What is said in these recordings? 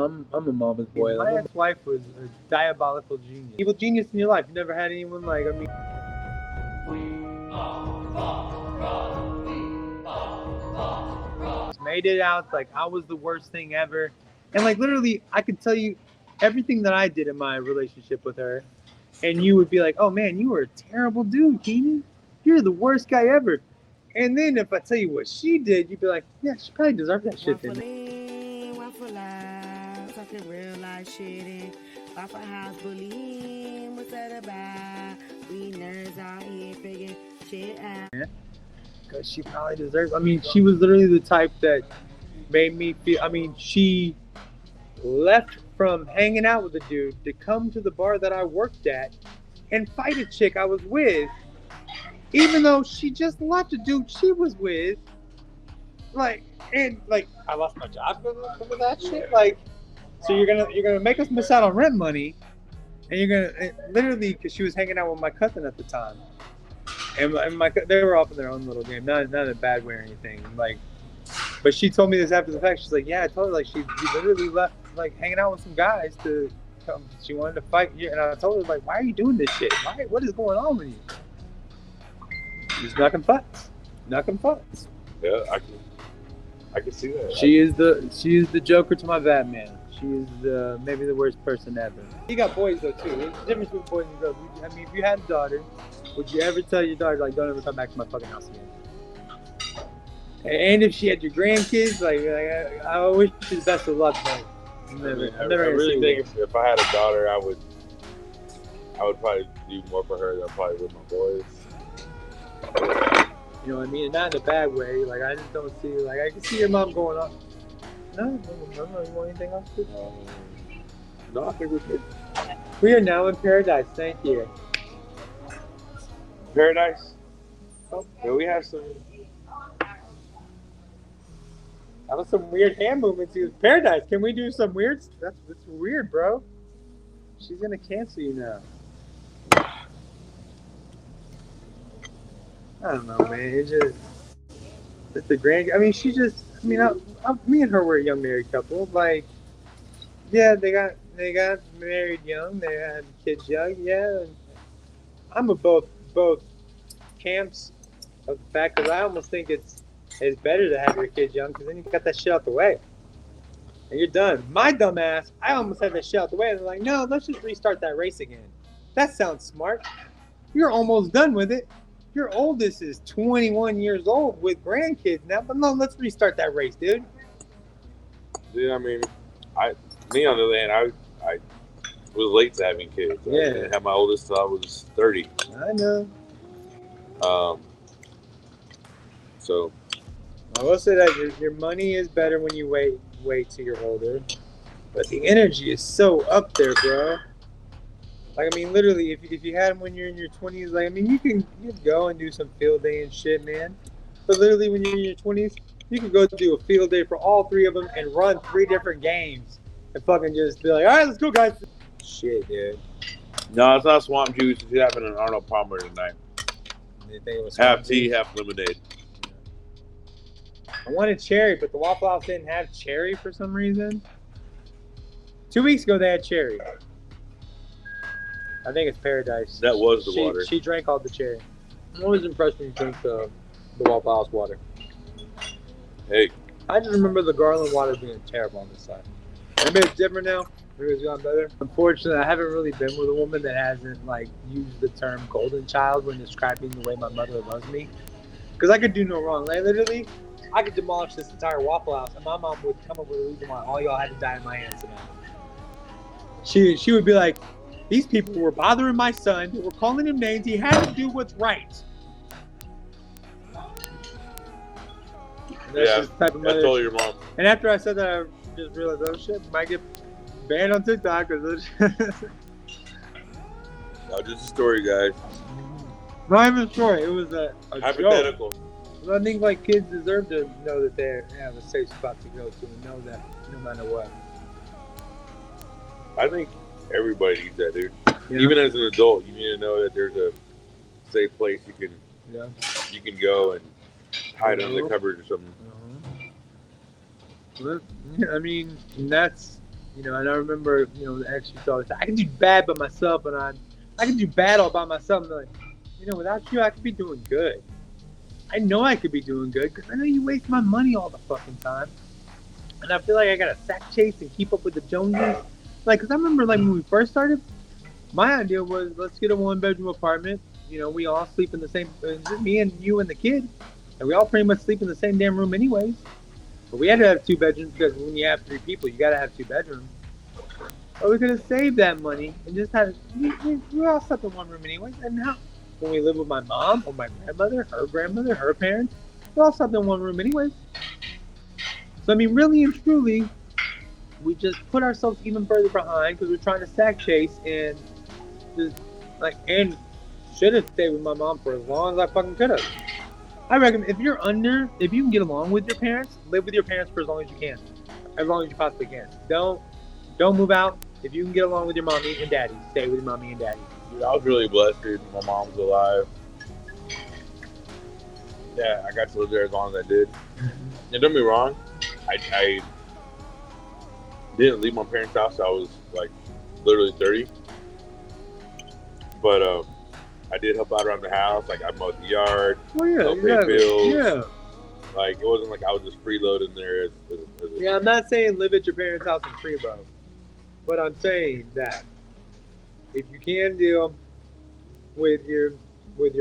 I'm a mama's boy. My ex-wife was a diabolical genius. Evil genius in your life. You never had anyone like, I mean. Made it out like I was the worst thing ever. And like literally I could tell you everything that I did in my relationship with her. And you would be like, oh man, you were a terrible dude, Keenan. You're the worst guy ever. And then if I tell you what she did, you'd be like, yeah, she probably deserved that shit. Waffle House, talking real life shit. Waffle House bullying, what's that about? We nerds out here figuring shit out. Because she probably deserves. I mean, she was literally the type that made me feel. I mean, she left from hanging out with a dude to come to the bar that I worked at and fight a chick I was with, even though she just left a dude she was with. Like, and like, I lost my job because of that shit. Like, so you're gonna make us miss out on rent money, and you're gonna literally because she was hanging out with my cousin at the time. And they were off in their own little game, not in a bad way or anything. Like, but she told me this after the fact. She's like, "Yeah, I told her like she literally left like hanging out with some guys to come. She wanted to fight you." And I told her like, "Why are you doing this shit? What is going on with you?" She's knocking butts. Yeah, I can see that. She is the Joker to my Batman. She is maybe the worst person ever. You got boys though too. There's a difference between boys and girls. I mean, if you had a daughter, would you ever tell your daughter like, don't ever come back to my fucking house again? And if she had your grandkids, like I wish you the best of luck. But I really think if I had a daughter, I would probably do more for her than probably with my boys. You know what I mean? And not in a bad way. Like I just don't see like I can see your mom going on. No, you want anything else? No, I think we're good. We are now in paradise. Thank you. Paradise? Oh, yeah, we have some. That was some weird hand movements. Paradise. Can we do some weird? That's weird, bro. She's gonna cancel you now. I don't know, man. It's the grand. I mean, she just. I mean, me and her were a young married couple. Like, yeah, they got married young. They had kids young. Yeah, and I'm a both camps of the fact that I almost think it's better to have your kids young because then you got that shit out the way and you're done. My dumb ass, I almost had that shit out the way and they're like, no, let's just restart that race again. That sounds smart. You're almost done with it. Your oldest is 21 years old with grandkids now, but no, let's restart that race, dude. Dude, I mean, me on the other hand, I was late to having kids. Yeah. I didn't have my oldest till I was 30. I know. So I will say that your money is better when you wait till you're older, but the energy is so up there, bro. Like, I mean, literally, if you had them when you're in your 20s, like, I mean, you can go and do some field day and shit, man. But literally, when you're in your 20s, you can go do a field day for all three of them and run 3 different games and fucking just be like, all right, let's go, guys. Shit, dude. no, it's not swamp juice. It's having an Arnold Palmer tonight. You think it was Half tea, half lemonade. I wanted cherry, but the Waffle House didn't have cherry for some reason. 2 weeks ago, they had cherry. I think it's Paradise. That was the water. She drank all the cherry. I'm always impressed when you drink the Waffle House water. Hey. I just remember the Garland water being terrible on this side. Maybe it's different now. Maybe it's gone better. Unfortunately, I haven't really been with a woman that hasn't like used the term golden child when describing the way my mother loves me. Because I could do no wrong. Like, literally, I could demolish this entire Waffle House and my mom would come up with a reason why all y'all had to die in my hands tonight. She would be like, these people were bothering my son. They were calling him names. He had to do what's right. Yeah, I told your mom. And after I said that, I just realized, oh shit, might get banned on TikTok. No, just a story, guys. Not even a story. It was a hypothetical. Joke. I think like kids deserve to know that they have a safe spot to go to and know that no matter what. I think everybody needs that, dude. Yeah. Even as an adult, you need to know that there's a safe place you can go and hide under the cupboard or something. I mean, that's You know, and I remember, you know, the ex used to always say, I can do bad by myself, and I can do bad all by myself. And they're like, you know, without you, I could be doing good. I know I could be doing good because I know you waste my money all the fucking time. And I feel like I gotta sack chase and keep up with the Joneses. Like, cause I remember like when we first started, my idea was let's get a 1-bedroom apartment. You know, we all sleep in the same. Just me and you and the kid, and we all pretty much sleep in the same damn room anyways. But we had to have 2 bedrooms because when you have 3 people, you gotta have 2 bedrooms. But we could have saved that money and just had we all slept in one room anyways. And now when we lived with my mom or my grandmother, her parents, we all slept in one room anyways. So I mean, really and truly, we just put ourselves even further behind because we're trying to sack chase and just like and should have stayed with my mom for as long as I fucking could have. I reckon if you can get along with your parents, live with your parents for as long as you can, as long as you possibly can. Don't move out. If you can get along with your mommy and daddy, stay with your mommy and daddy. Dude, I was really blessed, dude. My mom was alive. Yeah, I got to live there as long as I did. And don't get me wrong, I didn't leave my parents' house. I was like literally 30. But I did help out around the house. Like I mowed the yard. Oh yeah, helped pay bills. Yeah. Like it wasn't like I was just freeloading there. Yeah, I'm not saying live at your parents' house in free, bro. But I'm saying that if you can deal with your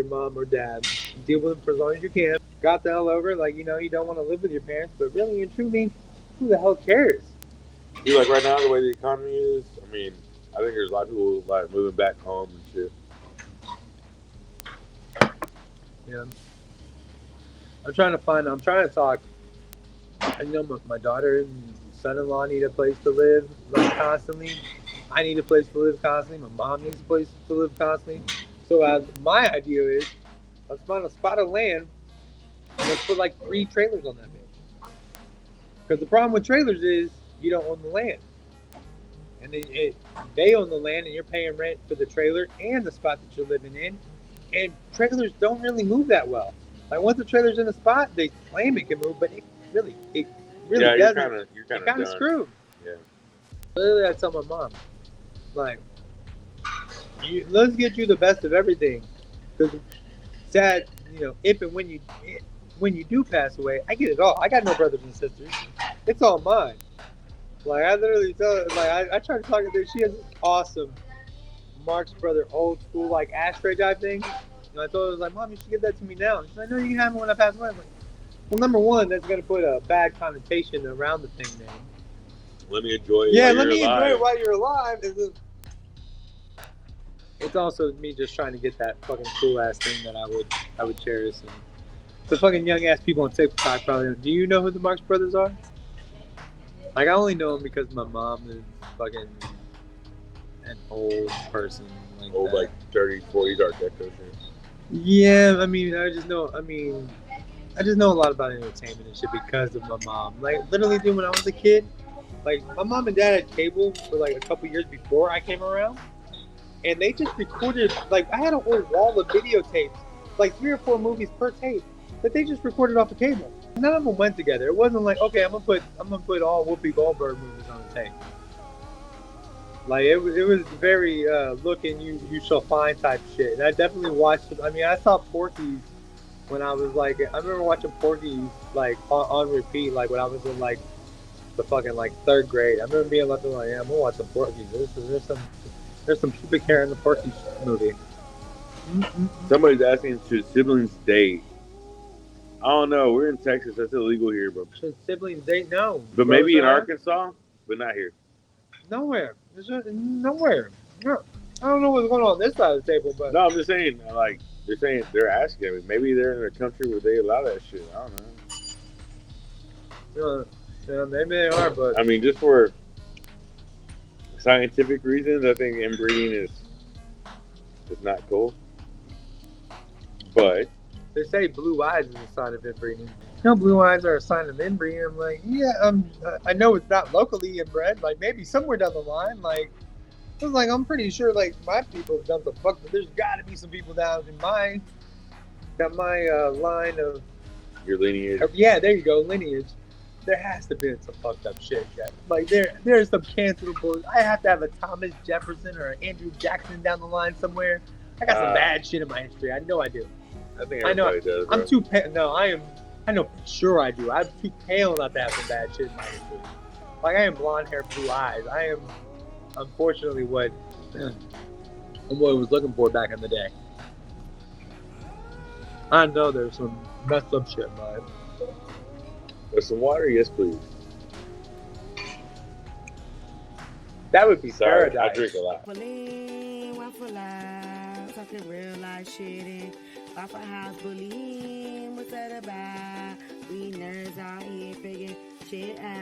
mom or dad, deal with them for as long as you can. Got the hell over. Like, you know, you don't want to live with your parents, but really and truly, who the hell cares? You like right now the way the economy is. I mean, I think there's a lot of people like moving back home and shit. Yeah. I'm trying to talk. I know my daughter and son-in-law need a place to live like constantly. I need a place to live constantly. My mom needs a place to live constantly. So my idea is, let's find a spot of land and let's put like 3 trailers on that bitch. Because the problem with trailers is you don't own the land. And they own the land and you're paying rent for the trailer and the spot that you're living in. And trailers don't really move that well. Like once the trailer's in a spot, they claim it can move, but it really doesn't. You're kind of screwed. Yeah. Literally, I tell my mom, like, let's get you the best of everything. Because sad, you know, if and when you do pass away, I get it all. I got no brothers and sisters. It's all mine. Like I literally tell her, like I try to talk to her. She has this awesome Marx Brother old school like ashtray dive thing. And I told her, I was like, Mom, you should give that to me now. And she's like, no, you can have it when I pass away. I'm like, well, number one, that's going to put a bad connotation around the thing then. Let me enjoy it. Yeah, let me enjoy it while you're alive. It's also me just trying to get that fucking cool ass thing that I would cherish. And the fucking young ass people on TikTok probably don't. Do you know who the Marx Brothers are? Like I only know them because my mom is fucking an old person. Like old, that. Like 30, 40 Art Deco shit. Yeah, I mean, I just know a lot about entertainment and shit because of my mom. Like, literally, dude, when I was a kid, like, my mom and dad had cable for, like, a couple years before I came around. And they just recorded, like, I had a whole wall of videotapes, like 3 or 4 movies per tape, that they just recorded off the cable. None of them went together. It wasn't like, okay, I'm gonna put all Whoopi Goldberg movies on the tape. Like it was very look and you shall find type shit. And I definitely watched. I mean, I saw Porky's when I was like, I remember watching Porky's like on repeat, like when I was in like the fucking like 3rd grade. I remember being like, yeah, I'm gonna watch some Porky's. There's some pubic hair in the Porky's movie. Somebody's asking, should siblings date? I don't know. We're in Texas. That's illegal here, bro. Should siblings date? No. But maybe in Arkansas, but not here. Nowhere. Nowhere. No. I don't know what's going on this side of the table, but no, I'm just saying. Like they're asking. I mean, maybe they're in a country where they allow that shit. I don't know. Yeah, maybe they are, but I mean, just for scientific reasons, I think inbreeding is not cool. But they say blue eyes is a sign of inbreeding. You know, blue eyes are a sign of inbreeding. I'm like, yeah, I know it's not locally inbred. Like maybe somewhere down the line, like I was like, I'm pretty sure like my people have done some fuck, but there's got to be some people down in my line of your lineage. Yeah, there you go, lineage. there has to be some fucked up shit. Yeah. Like there's some cancelable. I have to have a Thomas Jefferson or an Andrew Jackson down the line somewhere. I got some bad shit in my history. I know I do. I think I know. everybody does, bro. I'm too pale. No, I am. I know for sure I do. I'm too pale not to have some bad shit in my history. Like I am blonde hair, blue eyes. I am, unfortunately, what homeboy was looking for back in the day. I know there's some messed up shit in mine. There's some water? Yes, please. That would be Sorry, paradise. I drink a lot. Waffle House, talking real life shit and Waffle House bullying. What's that about? We nerds out here figuring shit out.